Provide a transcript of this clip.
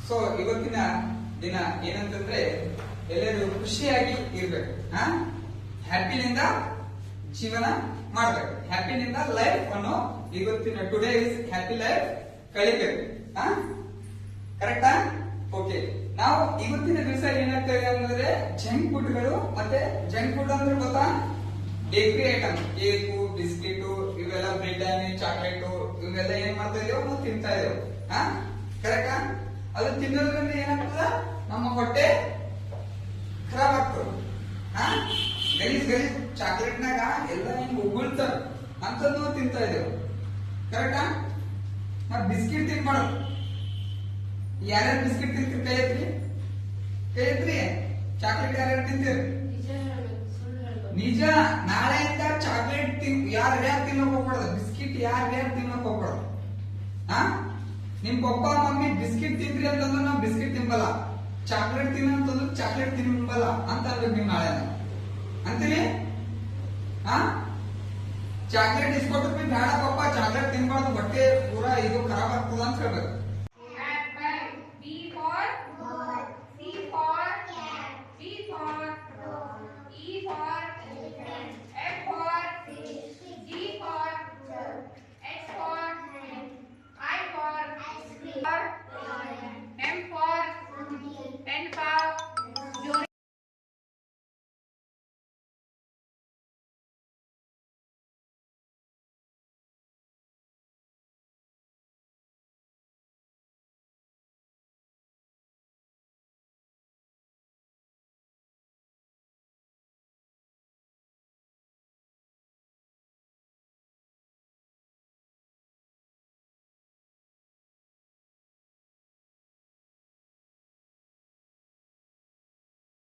So ಇವತ್ತಿನ ದಿನ ಏನಂತಂದ್ರೆ ಎಲ್ಲರೂ ಖುಷಿಯಾಗಿ ಇರ್ಬೇಕು. ಹ್ಯಾಪಿನಿಂದ ಜೀವನ ಮಾಡ್ಬೇಕು. ಹ್ಯಾಪಿನಿಂದ ಲೈಫ್ ಅನ್ನು ಇವತ್ತಿನ ಟುಡೇ ಇಸ್ ಹ್ಯಾಪಿ ಲೈಫ್ ಕಳಿಬೇಕು. ಕರೆಕ್ಟಾ? ಓಕೆ. ನಾವು ಇವತ್ತಿನ ದಿವಸ ಏನಾಗ್ತದೆ ಅಂದ್ರೆ ಜಂಕ್ ಫುಡ್ಗಳು ಮತ್ತೆ ಜಂಕ್ ಫುಡ್ ಅಂದ್ರೆ ಗೊತ್ತಾ, ಬೇಕರಿ ಐಟಮ್, ಕೇಕು, ಬಿಸ್ಕಿಟು, ಇವೆಲ್ಲ ಬ್ರಿಟಾನಿ, ಚಾಕ್ಲೇಟು ಇವೆಲ್ಲ ಏನ್ ಮಾಡ್ತಾ ಇದೀವೋ ನಾವು ತಿಂತಾ ಇದೇವು. ಕರೆಕ್ಟಾ? ಅದು ತಿನ್ನೋದ್ರಿಂದ ಏನಾಗ್ತದ, ನಮ್ಮ ಹೊಟ್ಟೆ ಖರಾಬ್ ಆಗ್ತದೆ. ಗಲೀಜ್ ಗಲೀಜ್ ಚಾಕ್ಲೇಟ್ನಾಗ ಎಲ್ಲ ಹಿಂಗ್ ಉಗುಳ್ತಾರ ಅಂತದ್ದು ತಿಂತಾ ಇದೇವು. ಕರೆಕ್ಟಾ? ಮತ್ ಬಿಸ್ಕಿಟ್ ತಿನ್ಬಾರ್ದು. ಯಾರ್ಯಾರು ಬಿಸ್ಕಿಟ್ ತಿಂತೀರಿ? ಕೈ ಎತ್ರಿ, ಕೈ ಎತ್ರಿ. ಚಾಕ್ಲೇಟ್ ಯಾರ್ಯಾರು ತಿಂತೀರಿ? ನಿಜ. ನಾಳೆಯಿಂದ ಚಾಕ್ಲೇಟ್ ಯಾರ್ಯಾರು ತಿನ್ನಕ್ ಹೋಗ್ಬಾರ್ದು, ಬಿಸ್ಕಿಟ್ ಯಾರ್ಯಾರು ತಿನ್ನಕ್ ಹೋಗ್ಬಾರ್ದು. ನಿಮ್ ಪಪ್ಪ ಮಮ್ಮಿ ಬಿಸ್ಕಿಟ್ ತಿಂದ್ರಿ ಅಂತಂದ್ರೆ ನಾವು ಬಿಸ್ಕಿಟ್ ತಿನ್ಬಲ್ಲ, ಚಾಕ್ಲೇಟ್ ತಿನ್ನಂತಂದ್ರೆ ಚಾಕ್ಲೇಟ್ ತಿನ್ಬಲ್ಲ ಅಂತ ಅನ್ಬೇಕು ನೀವು ನಾಳೆ ಅಂತೀನಿ. ಚಾಕ್ಲೇಟ್ ಇಸ್ಕೊಟ್ರಿ ಬೇಡ ಪಪ್ಪ ಚಾಕ್ಲೇಟ್ ತಿನ್ಬಾರ್ದು, ಬಟ್ಟೆ ಪೂರಾ ಇದು ಖರಾಬ್ ಆಗ್ತದ ಅಂತ ಹೇಳ್ಬೇಕು.